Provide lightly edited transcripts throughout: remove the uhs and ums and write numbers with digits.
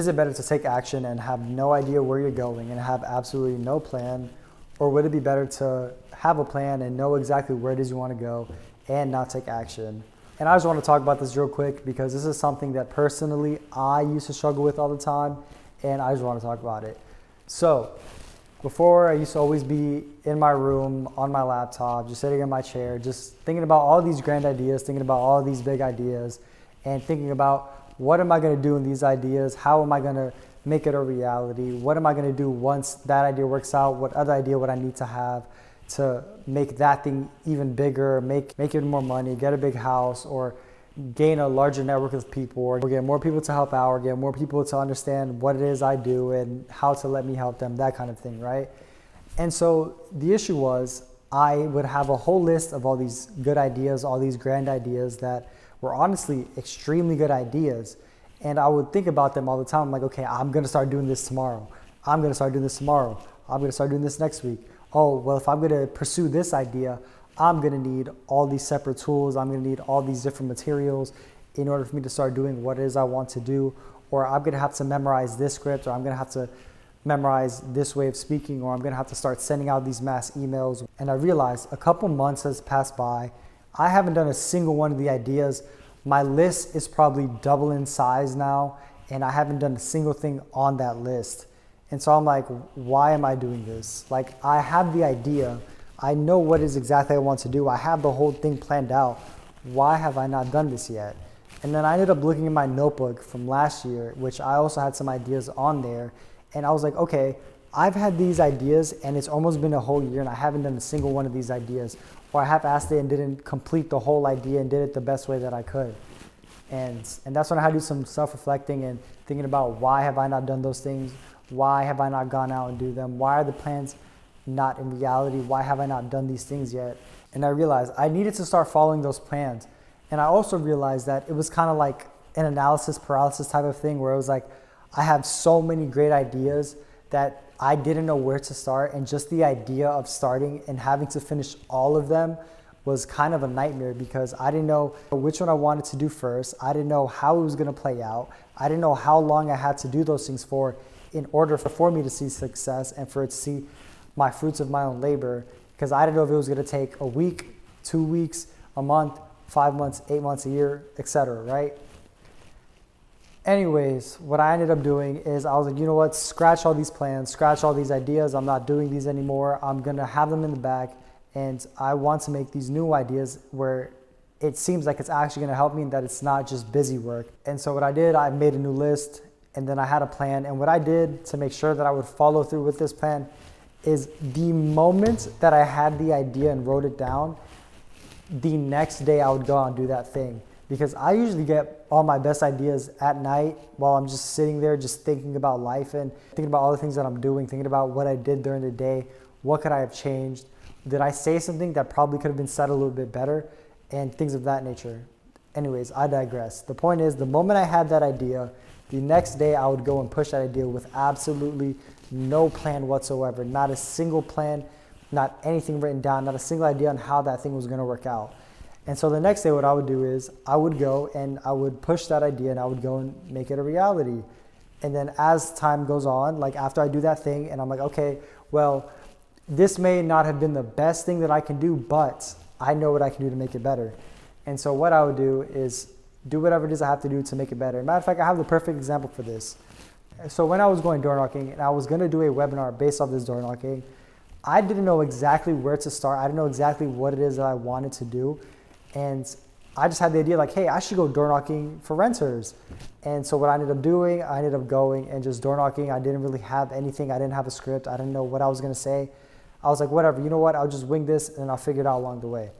Is it better to take action and have no idea where you're going and have absolutely no plan? Or would it be better to have a plan and know exactly where it is you want to go and not take action? And I just want to talk about this real quick because this is something that personally I used to struggle with all the time, and I just want to talk about it. So before, I used to always be in my room on my laptop, just sitting in my chair, just thinking about all these grand ideas, thinking about all these big ideas, and thinking about what am I going to do in these ideas? How am I going to make it a reality? What am I going to do once that idea works out? What other idea would I need to have to make that thing even bigger, make it more money, get a big house, or gain a larger network of people, or get more people to help out, or get more people to understand what it is I do and how to let me help them, that kind of thing, right? And so the issue was I would have a whole list of all these good ideas, all these grand ideas that were honestly extremely good ideas. And I would think about them all the time. I'm like, okay, I'm going to start doing this tomorrow. I'm going to start doing this tomorrow. I'm going to start doing this next week. Oh, well, if I'm going to pursue this idea, I'm going to need all these separate tools. I'm going to need all these different materials in order for me to start doing what it is I want to do. Or I'm going to have to memorize this script, or I'm going to have to memorize this way of speaking, or I'm going to have to start sending out these mass emails. And I realized a couple months has passed by. I haven't done a single one of the ideas. My list is probably double in size now, and I haven't done a single thing on that list. And so I'm like, why am I doing this? Like, I have the idea. I know what is exactly I want to do. I have the whole thing planned out. Why have I not done this yet? And then I ended up looking in my notebook from last year, which I also had some ideas on there. And I was like, okay, I've had these ideas and it's almost been a whole year and I haven't done a single one of these ideas. Or I half-assed it and didn't complete the whole idea and did it the best way that I could. And that's when I had to do some self-reflecting and thinking about why have I not done those things? Why have I not gone out and do them? Why are the plans not in reality? Why have I not done these things yet? And I realized I needed to start following those plans. And I also realized that it was kind of like an analysis paralysis type of thing where it was like, I have so many great ideas that I didn't know where to start, and just the idea of starting and having to finish all of them was kind of a nightmare because I didn't know which one I wanted to do first. I didn't know how it was going to play out. I didn't know how long I had to do those things for in order for me to see success and for it to see my fruits of my own labor, because I didn't know if it was going to take a week, 2 weeks, a month, 5 months, 8 months, a year, etc., right? Anyways, what I ended up doing is I was like, you know what, scratch all these plans, scratch all these ideas. I'm not doing these anymore. I'm going to have them in the back, and I want to make these new ideas where it seems like it's actually going to help me and that it's not just busy work. And so what I did, I made a new list, and then I had a plan. And what I did to make sure that I would follow through with this plan is the moment that I had the idea and wrote it down, the next day I would go out and do that thing. Because I usually get all my best ideas at night while I'm just sitting there just thinking about life and thinking about all the things that I'm doing, thinking about what I did during the day, what could I have changed, did I say something that probably could have been said a little bit better, and things of that nature. Anyways, I digress. The point is, the moment I had that idea, the next day I would go and push that idea with absolutely no plan whatsoever, not a single plan, not anything written down, not a single idea on how that thing was going to work out. And so the next day what I would do is I would go and I would push that idea and I would go and make it a reality. And then as time goes on, like after I do that thing and I'm like, okay, well, this may not have been the best thing that I can do, but I know what I can do to make it better. And so what I would do is do whatever it is I have to do to make it better. Matter of fact, I have the perfect example for this. So when I was going door knocking and I was going to do a webinar based off this door knocking, I didn't know exactly where to start. I didn't know exactly what it is that I wanted to do. And I just had the idea like, hey, I should go door knocking for renters. And so what I ended up doing, I ended up going and just door knocking. I didn't really have anything. I didn't have a script. I didn't know what I was going to say. I was like, whatever, you know what? I'll just wing this and I'll figure it out along the way.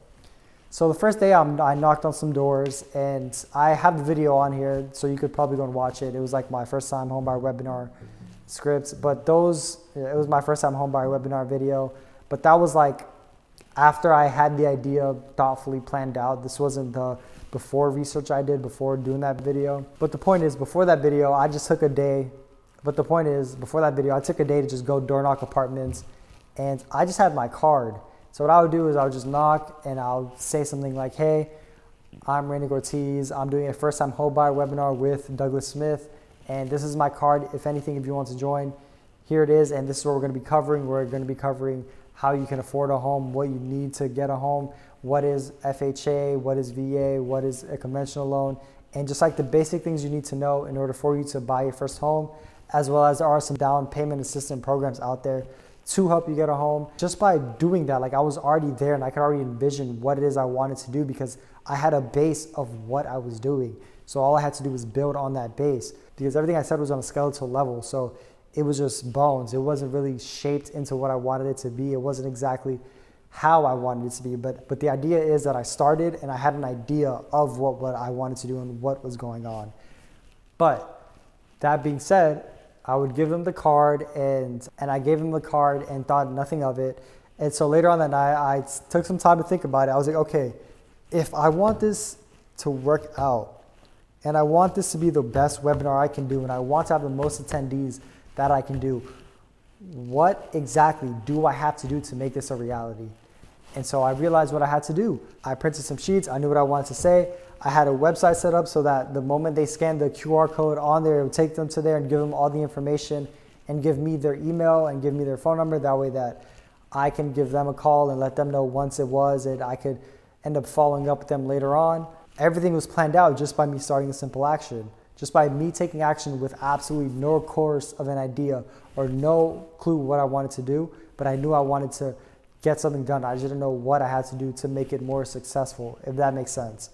So the first day I knocked on some doors, and I have the video on here, so you could probably go and watch it. It was like my first time home buyer webinar scripts, but it was my first time home buyer webinar video. But that was like after I had the idea thoughtfully planned out. This wasn't the before research I did before doing that video. But the point is, before that video, I just took a day. But the point is, before that video, I took a day to just go door knock apartments, and I just had my card. So what I would do is I would just knock and I'll say something like, hey, I'm Randy Ortiz. I'm doing a first time home buyer webinar with Douglas Smith, And this is my card. If anything, if you want to join, here it is. And this is what we're going to be covering. We're going to be covering how you can afford a home, what you need to get a home, what is FHA, what is VA, what is a conventional loan, and just like the basic things you need to know in order for you to buy your first home, as well as there are some down payment assistance programs out there to help you get a home. Just by doing that, like I was already there and I could already envision what it is I wanted to do because I had a base of what I was doing. So all I had to do was build on that base because everything I said was on a skeletal level. So it was just bones. It wasn't really shaped into what I wanted it to be. It wasn't exactly how I wanted it to be. But the idea is that I started and I had an idea of what I wanted to do and what was going on. But that being said, I would give them the card and I gave them the card and thought nothing of it. And so later on that night, I took some time to think about it. I was like, okay, if I want this to work out and I want this to be the best webinar I can do and I want to have the most attendees that I can do, what exactly do I have to do to make this a reality? And so I realized what I had to do. I printed some sheets. I knew what I wanted to say. I had a website set up so that the moment they scanned the QR code on there, it would take them to there and give them all the information and give me their email and give me their phone number. That way that I can give them a call and let them know once it was, and I could end up following up with them later on. Everything was planned out just by me starting a simple action. Just by me taking action with absolutely no course of an idea or no clue what I wanted to do, but I knew I wanted to get something done. I just didn't know what I had to do to make it more successful, if that makes sense.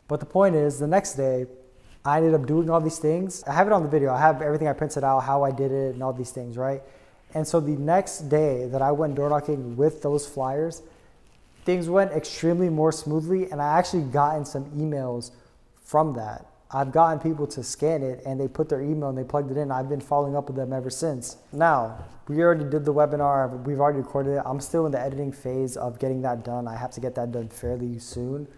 But the point is, the next day, I ended up doing all these things. I have it on the video. I have everything I printed out, how I did it, and all these things, right? And so the next day that I went door knocking with those flyers, things went extremely more smoothly, and I actually gotten some emails from that. I've gotten people to scan it and they put their email and they plugged it in. I've been following up with them ever since. Now, we already did the webinar. We've already recorded it. I'm still in the editing phase of getting that done. I have to get that done fairly soon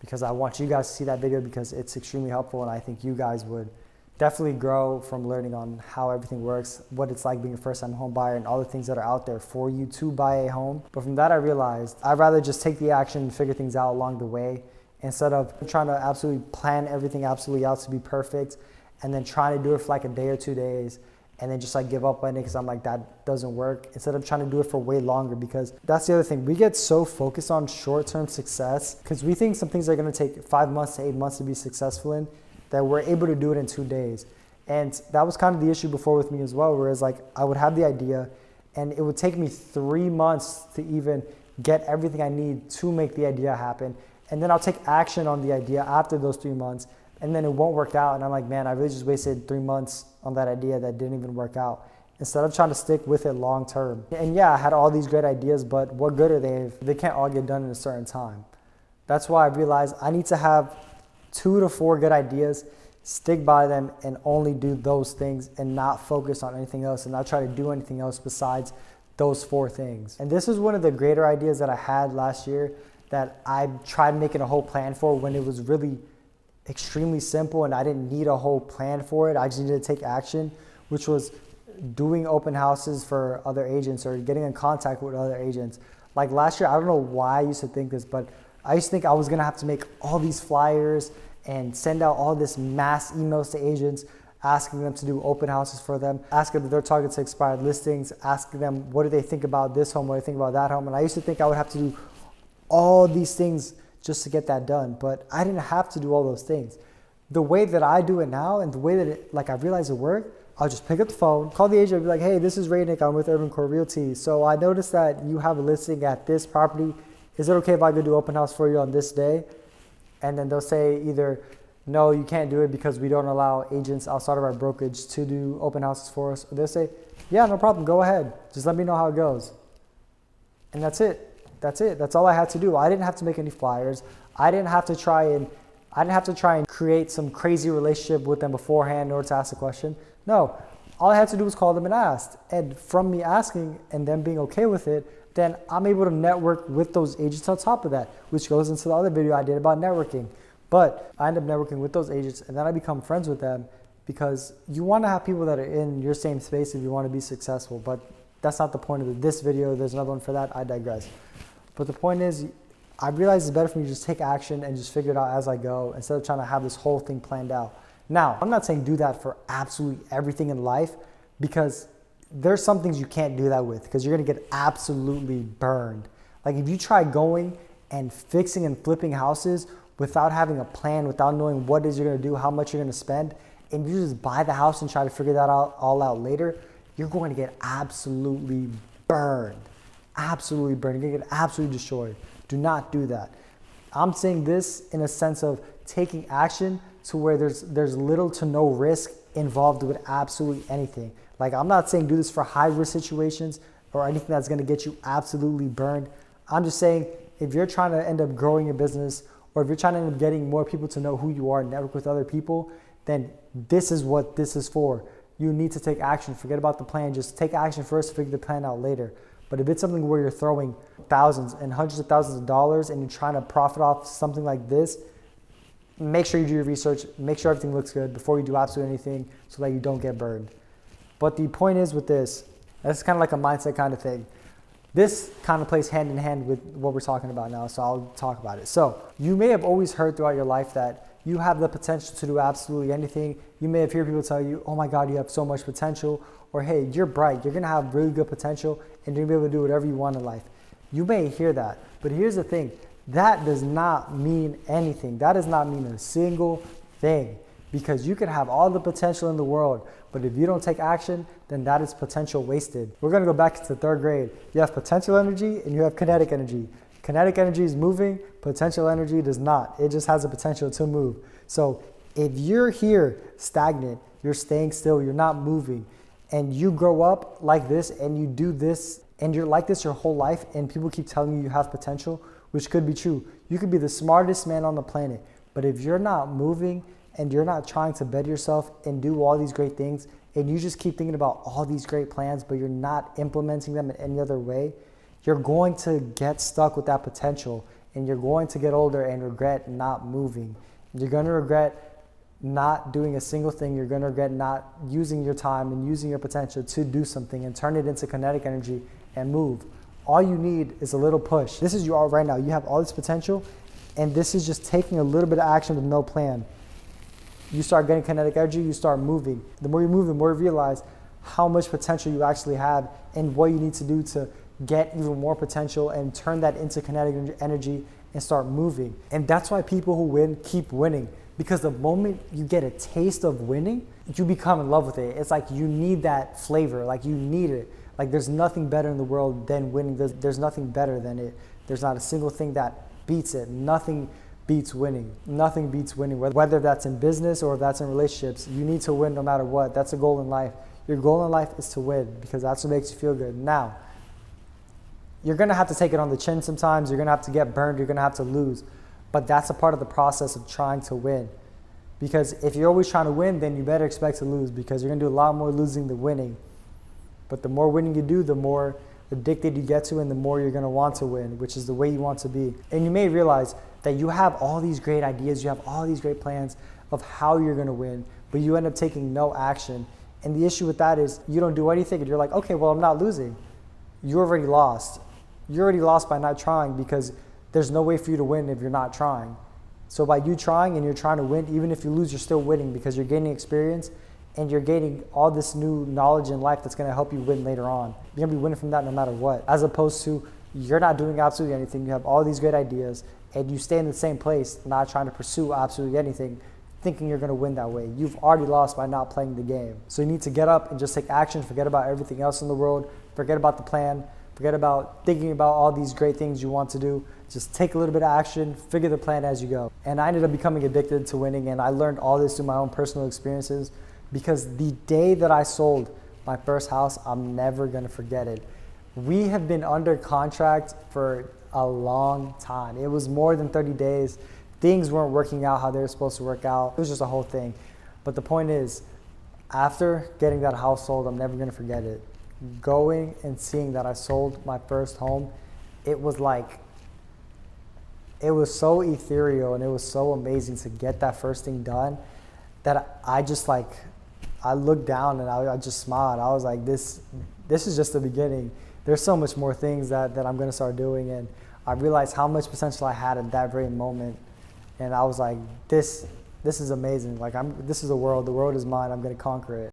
because I want you guys to see that video because it's extremely helpful and I think you guys would definitely grow from learning on how everything works, what it's like being a first-time home buyer and all the things that are out there for you to buy a home. But from that, I realized I'd rather just take the action and figure things out along the way instead of trying to absolutely plan everything absolutely out to be perfect and then trying to do it for like a day or 2 days and then just like give up on it because I'm like, that doesn't work, instead of trying to do it for way longer. Because that's the other thing, we get so focused on short-term success because we think some things are going to take 5 months to 8 months to be successful in, that we're able to do it in 2 days. And that was kind of the issue before with me as well, whereas like I would have the idea and it would take me 3 months to even get everything I need to make the idea happen. And then I'll take action on the idea after those 3 months, and then it won't work out. And I'm like, man, I really just wasted 3 months on that idea that didn't even work out, instead of trying to stick with it long term. And yeah, I had all these great ideas, but what good are they if they can't all get done in a certain time? That's why I realized I need to have 2 to 4 good ideas, stick by them, and only do those things and not focus on anything else and not try to do anything else besides those 4 things. And this is one of the greater ideas that I had last year that I tried making a whole plan for when it was really extremely simple and I didn't need a whole plan for it. I just needed to take action, which was doing open houses for other agents or getting in contact with other agents. Like last year, I don't know why I used to think this, but I used to think I was gonna have to make all these flyers and send out all this mass emails to agents, asking them to do open houses for them, asking them their targets to expired listings, asking them what do they think about this home, what do they think about that home. And I used to think I would have to do all these things just to get that done, but I didn't have to do all those things. The way that I do it now and the way that I realized it worked, I'll just pick up the phone, call the agent and be like, hey, this is Ray Nick, I'm with Urban Core Realty. So I noticed that you have a listing at this property. Is it okay if I go do open house for you on this day? And then they'll say either, no, you can't do it because we don't allow agents outside of our brokerage to do open houses for us. Or they'll say, yeah, no problem, go ahead. Just let me know how it goes. And that's it. That's it. That's all I had to do. I didn't have to make any flyers. I didn't have to try and create some crazy relationship with them beforehand in order to ask a question. No, all I had to do was call them and ask. And from me asking and them being okay with it, then I'm able to network with those agents on top of that, which goes into the other video I did about networking. But I end up networking with those agents and then I become friends with them because you want to have people that are in your same space if you want to be successful. But that's not the point of this video. There's another one for that. I digress. But the point is, I realized it's better for me to just take action and just figure it out as I go instead of trying to have this whole thing planned out. Now, I'm not saying do that for absolutely everything in life, because there's some things you can't do that with, because you're gonna get absolutely burned. Like if you try going and fixing and flipping houses without having a plan, without knowing what it is you're gonna do, how much you're gonna spend, and you just buy the house and try to figure that all out later, you're going to get absolutely burned. Absolutely burned. You're gonna get absolutely destroyed. Do not do that. I'm saying this in a sense of taking action to where there's little to no risk involved with absolutely anything. Like I'm not saying do this for high risk situations or anything that's gonna get you absolutely burned. I'm just saying if you're trying to end up growing your business, or if you're trying to end up getting more people to know who you are and network with other people, then this is what this is for. You need to take action. Forget about the plan. Just take action first, figure the plan out later. But if it's something where you're throwing thousands and hundreds of thousands of dollars and you're trying to profit off something like this, make sure you do your research, make sure everything looks good before you do absolutely anything so that you don't get burned. But the point is with this is kind of like a mindset kind of thing. This kind of plays hand in hand with what we're talking about now, so I'll talk about it. So you may have always heard throughout your life that you have the potential to do absolutely anything. You may have heard people tell you, oh my God, you have so much potential, or hey, you're bright, you're gonna have really good potential and you're gonna be able to do whatever you want in life. You may hear that, but here's the thing, that does not mean anything. That does not mean a single thing, because you can have all the potential in the world, but if you don't take action, then that is potential wasted. We're gonna go back to third grade. You have potential energy and you have kinetic energy. Kinetic energy is moving, potential energy does not. It just has the potential to move. So if you're here stagnant, you're staying still, you're not moving, and you grow up like this and you do this and you're like this your whole life and people keep telling you you have potential, which could be true. You could be the smartest man on the planet, but if you're not moving and you're not trying to better yourself and do all these great things and you just keep thinking about all these great plans but you're not implementing them in any other way, you're going to get stuck with that potential and you're going to get older and regret not moving. You're going to regret not doing a single thing. You're going to regret not using your time and using your potential to do something and turn it into kinetic energy and move. All you need is a little push. This is you all right now. You have all this potential and this is just taking a little bit of action with no plan. You start getting kinetic energy, you start moving. The more you move, the more you realize how much potential you actually have and what you need to do to get even more potential and turn that into kinetic energy and start moving. And that's why people who win keep winning, because the moment you get a taste of winning, you become in love with it. It's like you need that flavor, like you need it. Like there's nothing better in the world than winning. There's nothing better than it. There's not a single thing that beats it. Nothing beats winning. Nothing beats winning, whether that's in business or if that's in relationships. You need to win no matter what. That's a goal in life. Your goal in life is to win because that's what makes you feel good. Now, you're gonna have to take it on the chin sometimes. You're gonna have to get burned. You're gonna have to lose. But that's a part of the process of trying to win. Because if you're always trying to win, then you better expect to lose, because you're gonna do a lot more losing than winning. But the more winning you do, the more addicted you get to and the more you're gonna want to win, which is the way you want to be. And you may realize that you have all these great ideas, you have all these great plans of how you're gonna win, but you end up taking no action. And the issue with that is you don't do anything and you're like, okay, well, I'm not losing. You already lost. You're already lost by not trying, because there's no way for you to win if you're not trying. So by you trying and you're trying to win, even if you lose, you're still winning, because you're gaining experience and you're gaining all this new knowledge in life that's gonna help you win later on. You're gonna be winning from that no matter what, as opposed to you're not doing absolutely anything. You have all these great ideas and you stay in the same place, not trying to pursue absolutely anything, thinking you're gonna win that way. You've already lost by not playing the game. So you need to get up and just take action. Forget about everything else in the world. Forget about the plan. Forget about thinking about all these great things you want to do. Just take a little bit of action, figure the plan as you go. And I ended up becoming addicted to winning, and I learned all this through my own personal experiences, because the day that I sold my first house, I'm never gonna forget it. We have been under contract for a long time. It was more than 30 days. Things weren't working out how they were supposed to work out. It was just a whole thing. But the point is, after getting that house sold, I'm never gonna forget it. Going and seeing that I sold my first home, it was like, it was so ethereal and it was so amazing to get that first thing done that I just like, I looked down and I just smiled. I was like, this is just the beginning. There's so much more things that I'm gonna start doing, and I realized how much potential I had at that very moment. And I was like, this this is amazing. Like, this is the world is mine. I'm going to conquer it.